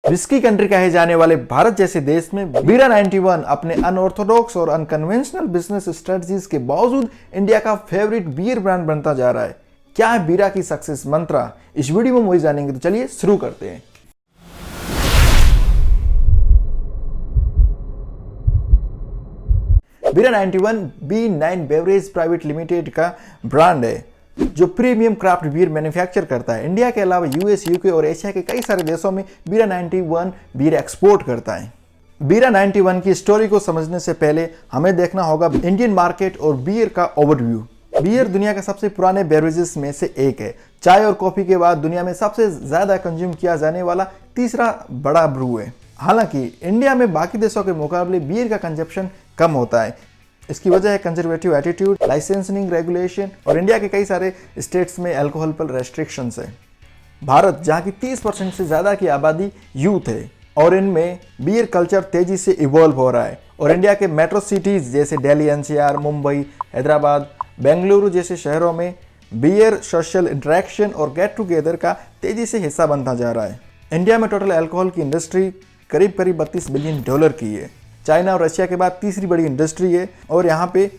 Whisky country कहे जाने वाले भारत जैसे देश में बीरा 91 अपने अनऑर्थोडॉक्स और अनकन्वेंशनल बिजनेस स्ट्रेटजीज के बावजूद इंडिया का फेवरेट बियर ब्रांड बनता जा रहा है। क्या है बीरा की सक्सेस मंत्रा, इस वीडियो में वही जानेंगे। तो चलिए शुरू करते हैं। बीरा 91 B9 बेवरेज प्राइवेट लिमिटेड का ब्रांड है जो प्रीमियम क्राफ्ट बियर मैन्युफैक्चर करता है। इंडिया के अलावा यूएस, यूके और एशिया के कई सारे देशों में बीरा 91 बियर एक्सपोर्ट करता है। बीरा 91 की स्टोरी को समझने से पहले हमें देखना होगा इंडियन मार्केट और बियर का ओवरव्यू। बियर दुनिया के सबसे पुराने बेवरेजेस में से एक है। चाय और कॉफी के बाद दुनिया में सबसे ज्यादा कंज्यूम किया जाने वाला तीसरा बड़ा ब्रू है। हालांकि इंडिया में बाकी देशों के मुकाबले बियर का कंजप्शन कम होता है। इसकी वजह है कंजर्वेटिव एटीट्यूड, लाइसेंसिंग रेगुलेशन और इंडिया के कई सारे स्टेट्स में अल्कोहल पर रेस्ट्रिक्शंस है। भारत, जहां की 30% से ज़्यादा की आबादी यूथ है और इनमें बियर कल्चर तेजी से इवॉल्व हो रहा है, और इंडिया के मेट्रो सिटीज़ जैसे दिल्ली, एनसीआर, मुंबई, हैदराबाद, बेंगलुरु जैसे शहरों में बियर सोशल इंटरेक्शन और गेट टुगेदर का तेजी से हिस्सा बनता जा रहा है। इंडिया में टोटल अल्कोहल की इंडस्ट्री करीब $32 बिलियन की है। चाइना और रशिया के बाद तीसरी बड़ी इंडस्ट्री है और यहाँ पे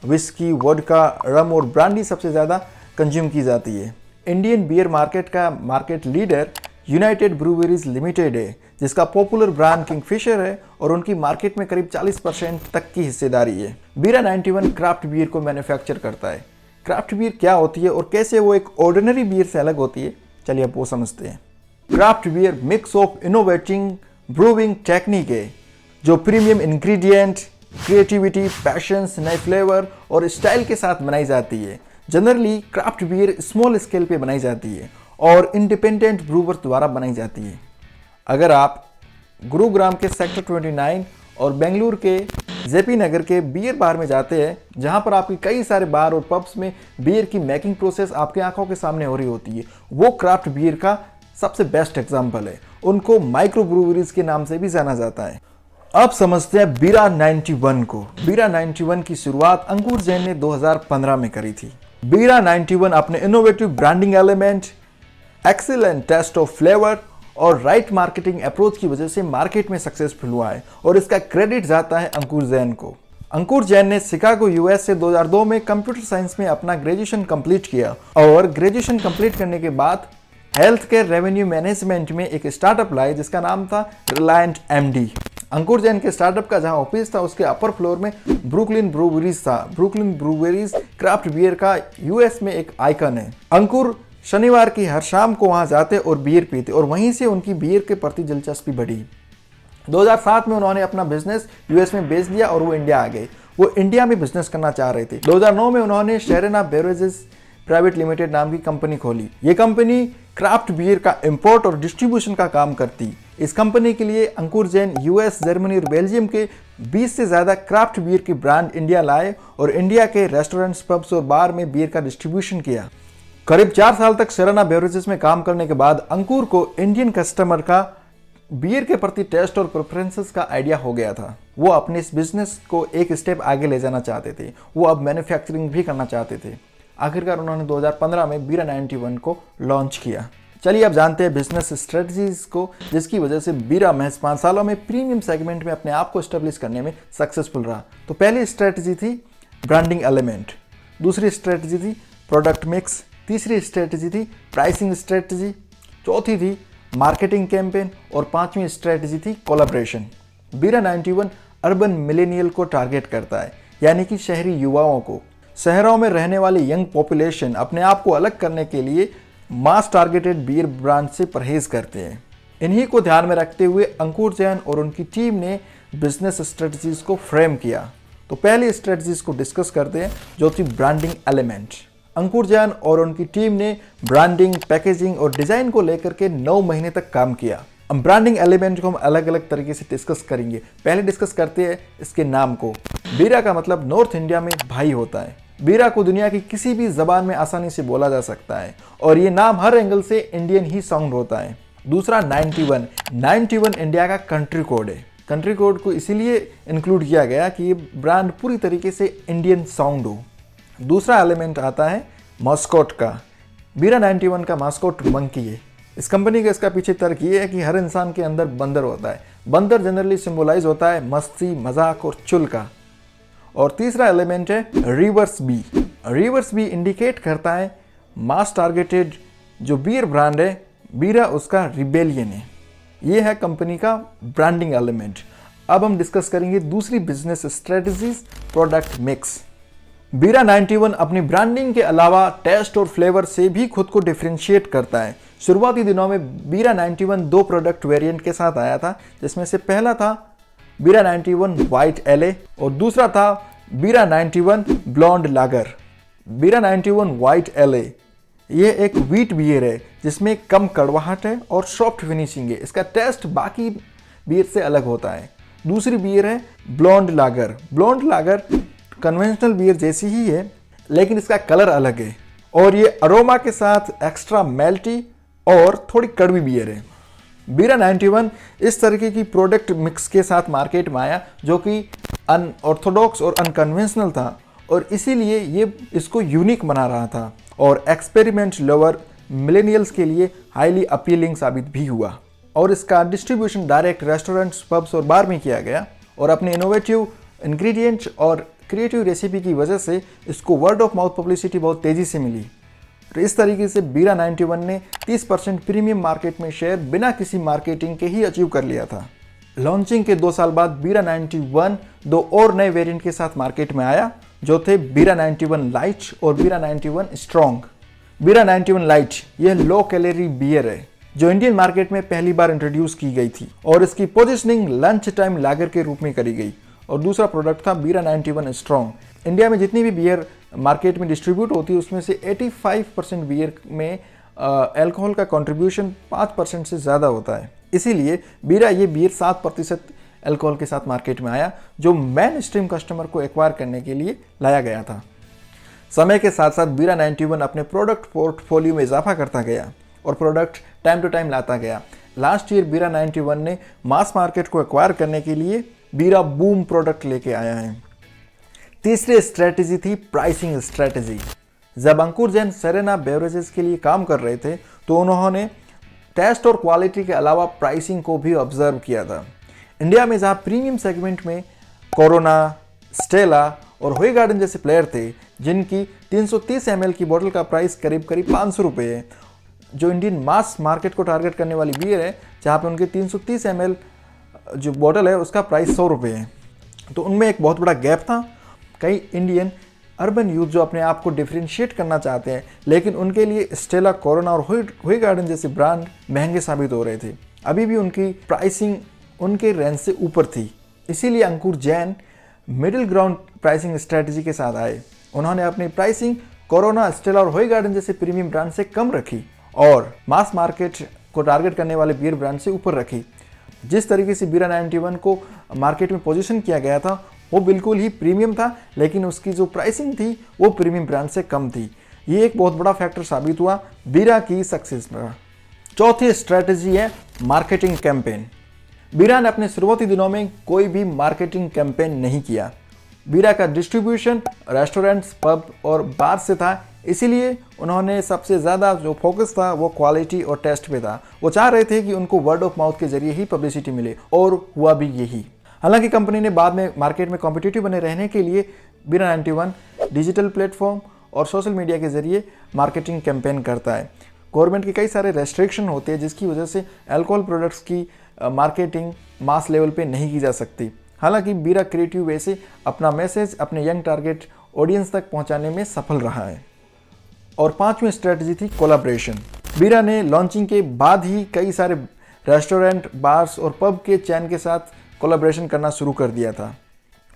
विस्की, वोडका, रम और ब्रांडी सबसे ज़्यादा कंज्यूम की जाती है। इंडियन बियर मार्केट का market leader United breweries limited है, जिसका पॉपुलर ब्रांड किंगफिशर है और उनकी मार्केट में करीब 40% तक की हिस्सेदारी है। बीरा 91 क्राफ्ट बियर को मैन्युफैक्चर करता है। क्राफ्ट बियर क्या होती है और कैसे वो एक ऑर्डिनरी बियर से अलग होती है, चलिए अब वो समझते हैं। Craft beer mix of innovating brewing technique है जो प्रीमियम इंग्रेडिएंट, क्रिएटिविटी, पैशंस, नए फ्लेवर और स्टाइल के साथ बनाई जाती है। Generally craft beer small scale पे बनाई जाती है और इंडिपेंडेंट ब्रूवर्स द्वारा बनाई जाती है। अगर आप गुरुग्राम के सेक्टर 29 और बेंगलुरु के जेपी नगर के बियर बार में जाते हैं, जहां पर आपके कई सारे बार और पब्स में बियर की मेकिंग प्रोसेस आपके आंखों के सामने हो रही होती है, वो क्राफ्ट बियर का सबसे बेस्ट एग्जाम्पल है। उनको माइक्रो ब्रूवरीज के नाम से भी जाना जाता है। अब समझते हैं बीरा 91 को। बीरा 91 की शुरुआत अंकुर जैन ने 2015 में करी थी। बीरा 91 अपने innovative branding element, excellent taste of flavour और राइट मार्केटिंग अप्रोच की वजह से मार्केट में सक्सेसफुल हुआ है और इसका क्रेडिट जाता है अंकुर जैन को। अंकुर जैन ने शिकागो यूएस से 2002 में कंप्यूटर साइंस में अपना ग्रेजुएशन कंप्लीट किया और ग्रेजुएशन कंप्लीट करने के बाद हेल्थ केयर रेवेन्यू मैनेजमेंट में एक स्टार्टअप लाए जिसका नाम था रिलायंट एमडी। अंकुर जैन के स्टार्टअप का जहां ऑफिस था उसके अपर फ्लोर में ब्रुकलिन ब्रूवरीज था। ब्रुकलिन ब्रूवरीज क्राफ्ट बियर का यूएस में एक आइकन है। अंकुर शनिवार की हर शाम को वहां जाते और बियर पीते और वहीं से उनकी बियर के प्रति दिलचस्पी बढ़ी। 2007 में उन्होंने अपना बिजनेस यूएस में बेच दिया और वो इंडिया आ गए। वो इंडिया में बिजनेस करना चाह रहे थे। 2009 में उन्होंने शेरेना बेवरेजेस प्राइवेट लिमिटेड नाम की कंपनी खोली। ये कंपनी क्राफ्ट बियर का इंपोर्ट और डिस्ट्रीब्यूशन का काम करती। इस कंपनी के लिए अंकुर जैन यूएस, जर्मनी और बेल्जियम के 20 से ज़्यादा क्राफ्ट बियर के ब्रांड इंडिया लाए और इंडिया के रेस्टोरेंट्स, पब्स और बार में बियर का डिस्ट्रीब्यूशन किया। करीब 4 साल तक शेरेना बेवरेजेस में काम करने के बाद अंकुर को इंडियन कस्टमर का बियर के प्रति टेस्ट और प्रेफरेंसेस का आइडिया हो गया था। वो अपने इस बिजनेस को एक स्टेप आगे ले जाना चाहते थे। वो अब मैन्युफैक्चरिंग भी करना चाहते थे। आखिरकार उन्होंने 2015 में बीरा 91 को लॉन्च किया। चलिए अब जानते हैं बिजनेस स्ट्रेटजीज को जिसकी वजह से बीरा महज 5 सालों में प्रीमियम सेगमेंट में अपने आप को एस्टेब्लिश करने में सक्सेसफुल रहा। तो पहली स्ट्रेटजी थी ब्रांडिंग एलिमेंट, दूसरी स्ट्रेटजी थी प्रोडक्ट मिक्स, तीसरी स्ट्रेटजी थी प्राइसिंग स्ट्रेटजी, चौथी थी मार्केटिंग कैंपेन और पांचवी स्ट्रेटजी थी कोलैबोरेशन। बीरा 91 अर्बन मिलेनियल को टारगेट करता है, यानी कि शहरी युवाओं को। शहरों में रहने वाली यंग पॉपुलेशन अपने आप को अलग करने के लिए मास टारगेटेड बियर ब्रांड से परहेज करते हैं। इन्हीं को ध्यान में रखते हुए अंकुर जैन और उनकी टीम ने बिजनेस स्ट्रेटजीज को फ्रेम किया। तो पहली स्ट्रेटजीज को डिस्कस करते हैं जो थी ब्रांडिंग एलिमेंट। अंकुर जैन और उनकी टीम ने ब्रांडिंग, पैकेजिंग और डिजाइन को लेकर के 9 महीने तक काम किया। अब ब्रांडिंग एलिमेंट को हम अलग अलग तरीके से डिस्कस करेंगे। पहले डिस्कस करते हैं इसके नाम को। बीरा का मतलब नॉर्थ इंडिया में भाई होता है। बीरा को दुनिया की किसी भी जबान में आसानी से बोला जा सकता है और ये नाम हर एंगल से इंडियन ही साउंड होता है। दूसरा 91 इंडिया का कंट्री कोड है। कंट्री कोड को इसीलिए इंक्लूड किया गया कि ये ब्रांड पूरी तरीके से इंडियन साउंड हो। दूसरा एलिमेंट आता है मास्कॉट का। बीरा 91 का मास्कॉट मंकी है। इस कंपनी का इसका पीछे तर्क ये है कि हर इंसान के अंदर बंदर होता है। बंदर जनरली सिंबलाइज होता है मस्ती, मजाक और चुल का। और तीसरा एलिमेंट है reverse B. Reverse B indicate करता है मास टारगेटेड जो बियर ब्रांड है बीरा, उसका रिबेलियन है। ये है कंपनी का ब्रांडिंग एलिमेंट। अब हम डिस्कस करेंगे दूसरी बिजनेस स्ट्रेटजीज, प्रोडक्ट मिक्स। बीरा 91 अपनी ब्रांडिंग के अलावा टेस्ट और फ्लेवर से भी खुद को डिफरेंशिएट करता है। शुरुआती दिनों में बीरा 91 दो प्रोडक्ट वेरिएंट के साथ आया था, जिसमें से पहला था बीरा 91 व्हाइट एले और दूसरा था बीरा 91 ब्लॉन्ड लागर। बीरा 91 व्हाइट एले ये एक व्हीट बियर है जिसमें कम कड़वाहट है और सॉफ्ट फिनिशिंग है। इसका टेस्ट बाकी बियर से अलग होता है। दूसरी बियर है ब्लॉन्ड लागर। ब्लॉन्ड लागर कन्वेंशनल बियर जैसी ही है, लेकिन इसका कलर अलग है और ये अरोमा के साथ एक्स्ट्रा मेल्टी और थोड़ी कड़वी बियर है। बीरा 91 इस तरीके की प्रोडक्ट मिक्स के साथ मार्केट में आया जो कि अनऑर्थोडॉक्स और अनकन्वेंशनल था, और इसीलिए ये इसको यूनिक बना रहा था और एक्सपेरिमेंट लवर मिलेनियल्स के लिए हाईली अपीलिंग साबित भी हुआ। और इसका डिस्ट्रीब्यूशन डायरेक्ट रेस्टोरेंट्स, पब्स और बार में किया गया और अपने इनोवेटिव इंग्रेडिएंट और क्रिएटिव रेसिपी की वजह से इसको वर्ड ऑफ माउथ पब्लिसिटी बहुत तेज़ी से मिली। तो इस तरीके से बीरा 91 ने 30% प्रीमियम मार्केट में शेयर बिना किसी मार्केटिंग के ही अचीव कर लिया था। लॉन्चिंग के 2 साल बाद बीरा 91 दो और नए वेरिएंट के साथ मार्केट में आया जो थे बीरा 91 लाइट और बीरा 91 स्ट्रॉन्ग। बीरा 91 लाइट यह लो कैलोरी बियर है जो इंडियन मार्केट में पहली बार इंट्रोड्यूस की गई थी और इसकी पोजीशनिंग लंच टाइम लागर के रूप में करी गई। और दूसरा प्रोडक्ट था बीरा 91 स्ट्रॉन्ग। इंडिया में जितनी भी बियर मार्केट में डिस्ट्रीब्यूट होती है उसमें से 85% बियर में अल्कोहल का कंट्रीब्यूशन 5% से ज़्यादा होता है। इसीलिए बीरा ये बियर 7% अल्कोहल के साथ मार्केट में आया जो मेन स्ट्रीम कस्टमर को एक्वायर करने के लिए लाया गया था। समय के साथ साथ बीरा 91 अपने प्रोडक्ट पोर्टफोलियो में इजाफा करता गया और प्रोडक्ट टाइम टू टाइम लाता गया। लास्ट ईयर बीरा 91 ने मास मार्केट को एक्वायर करने के लिए बीरा बूम प्रोडक्ट लेके आया है। तीसरी स्ट्रेटेजी थी प्राइसिंग स्ट्रेटेजी। जब अंकुर जैन सेरेना बेवरेजेस के लिए काम कर रहे थे तो उन्होंने टेस्ट और क्वालिटी के अलावा प्राइसिंग को भी ऑब्जर्व किया था। इंडिया में जहां प्रीमियम सेगमेंट में कोरोना, स्टेला और होई गार्डन जैसे प्लेयर थे जिनकी 330 ml की बोतल का प्राइस करीब 500 रुपये है, जो इंडियन मास मार्केट को टारगेट करने वाली बियर है जहाँ पे उनके 330 ml जो बोतल है उसका प्राइस 100 रुपये है, तो उनमें एक बहुत बड़ा गैप था। कई इंडियन अर्बन यूथ जो अपने आप को डिफरेंशिएट करना चाहते हैं लेकिन उनके लिए स्टेला, कोरोना और होई गार्डन जैसे ब्रांड महंगे साबित हो रहे थे। अभी भी उनकी प्राइसिंग उनके रेंज से ऊपर थी, इसीलिए Ankur Jain middle ground pricing strategy के साथ आए। उन्होंने अपनी प्राइसिंग कोरोना, स्टेला और होई गार्डन जैसे प्रीमियम ब्रांड से कम रखी और मास मार्केट को टारगेट करने वाले बियर ब्रांड से ऊपर रखी। जिस तरीके से बीरा 91 को मार्केट में पोजीशन किया गया था वो बिल्कुल ही प्रीमियम था, लेकिन उसकी जो प्राइसिंग थी वो प्रीमियम ब्रांड से कम थी। ये एक बहुत बड़ा फैक्टर साबित हुआ बीरा की सक्सेस में। चौथी स्ट्रेटजी है मार्केटिंग कैंपेन। बीरा ने अपने शुरुआती दिनों में कोई भी मार्केटिंग कैंपेन नहीं किया। बीरा का डिस्ट्रीब्यूशन रेस्टोरेंट्स, पब और बार से था, इसीलिए उन्होंने सबसे ज़्यादा जो फोकस था वो क्वालिटी और टेस्ट पे था। वो चाह रहे थे कि उनको वर्ड ऑफ माउथ के जरिए ही पब्लिसिटी मिले और हुआ भी यही। हालांकि कंपनी ने बाद में मार्केट में कॉम्पिटिटिव बने रहने के लिए बीरा 91 डिजिटल प्लेटफॉर्म और सोशल मीडिया के जरिए मार्केटिंग कैंपेन करता है। गवर्नमेंट के कई सारे रेस्ट्रिक्शन होते हैं जिसकी वजह से अल्कोहल प्रोडक्ट्स की मार्केटिंग मास लेवल पे नहीं की जा सकती। हालांकि बीरा क्रिएटिव वे से अपना मैसेज अपने यंग टारगेट ऑडियंस तक पहुंचाने में सफल रहा है। और पांचवी स्ट्रेटजी थी कोलैबोरेशन। बीरा ने लॉन्चिंग के बाद ही कई सारे रेस्टोरेंट, बार्स और पब के चैन के साथ कोलैबोरेशन करना शुरू कर दिया था।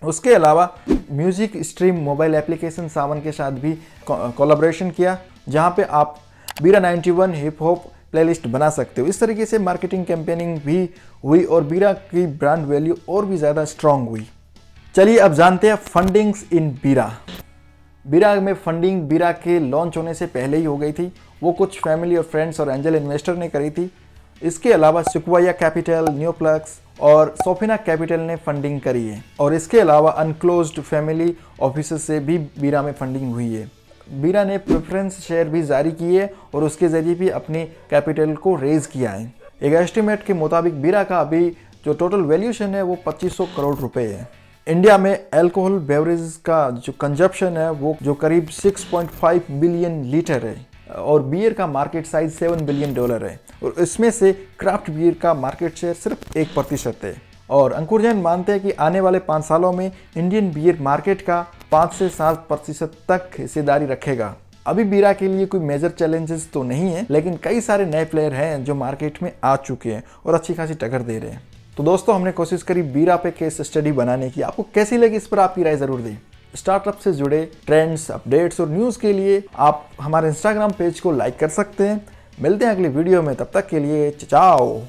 उसके अलावा म्यूजिक स्ट्रीम मोबाइल एप्लीकेशन सावन के साथ भी कोलैबोरेशन किया, जहां पे आप बीरा 91 हिप हॉप प्लेलिस्ट बना सकते हो। इस तरीके से मार्केटिंग कैंपेनिंग भी हुई और बीरा की ब्रांड वैल्यू और भी ज़्यादा स्ट्रांग हुई। चलिए अब जानते हैं फंडिंग्स इन बीरा। बीरा में फंडिंग बीरा के लॉन्च होने से पहले ही हो गई थी। वो कुछ फैमिली और फ्रेंड्स और एंजल इन्वेस्टर ने करी थी। इसके अलावा सिक्वाया कैपिटल, न्यूप्लक्स और सोफिना कैपिटल ने फंडिंग करी है। और इसके अलावा अनक्लोज्ड फैमिली ऑफिस से भी बीरा में फंडिंग हुई है। बीरा ने प्रेफरेंस शेयर भी जारी किए और उसके जरिए भी अपनी कैपिटल को रेज किया है। एक एस्टिमेट के मुताबिक बीरा का अभी जो टोटल वैल्यूएशन है वो 2500 करोड़ रुपए है। इंडिया में अल्कोहल बेवरेज का जो कंजप्शन है वो जो करीब 6.5 बिलियन लीटर है और बियर का मार्केट साइज $7 बिलियन है और इसमें से क्राफ्ट बियर का मार्केट शेयर सिर्फ 1% है। और अंकुर जैन मानते हैं कि आने वाले 5 सालों में इंडियन बियर मार्केट का 5 से 7% तक हिस्सेदारी रखेगा। अभी बीरा के लिए कोई मेजर चैलेंजेस तो नहीं है, लेकिन कई सारे नए प्लेयर हैं जो मार्केट में आ चुके हैं और अच्छी खासी टक्कर दे रहे हैं। तो दोस्तों, हमने कोशिश करी बीरा पे केस स्टडी बनाने की। आपको कैसी लगी इस पर आपकी राय जरूर दें। स्टार्टअप से जुड़े ट्रेंड्स, अपडेट्स और न्यूज़ के लिए आप हमारे इंस्टाग्राम पेज को लाइक कर सकते हैं। मिलते हैं अगली वीडियो में, तब तक के लिए चाओ।